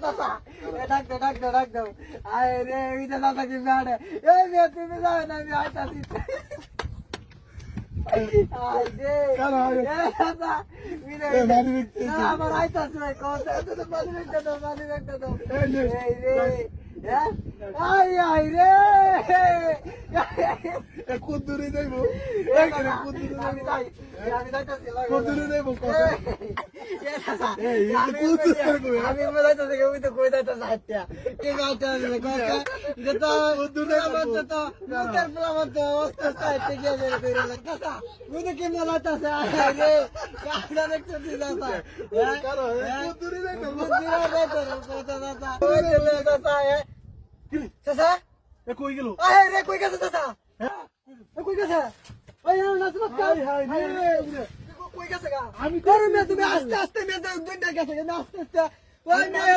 ডাক দাও আয় রে এটা দাদা কি বেড়ে এই মেয়ে তুমি যাও না আমি আইতাছি আয় রে দাদা আমার আইতাছে কথা তো মানি একটা দাও এই রে আয় আয় রে কত দূরে যাইবো আমি যাইতাছি কত দূরে যাইবো আমি বলাইতাছি ওই তো কই যাইতাছে হাইটা ঠিক আছে কথা এটা তো দূরে বলতে তো মুখের প্লাবন তো অস্ত সাইতে গিয়ে যাবে কইরা কথা ওই তো কেমন লাইতাছে আরে কাটা দেখতে দিলাতা কারো কত দূরে যাইবো কথা দাদা ওই লে দাদা চাচা এ কই গেল আয় রে কই গেছে চাচা কই গেছে ওই না না কই গেছে গা আমি করবে তুমি আস্তে আস্তে মেয়ে দুইটা গেছে না আস্তে আস্তে ওই মেয়ে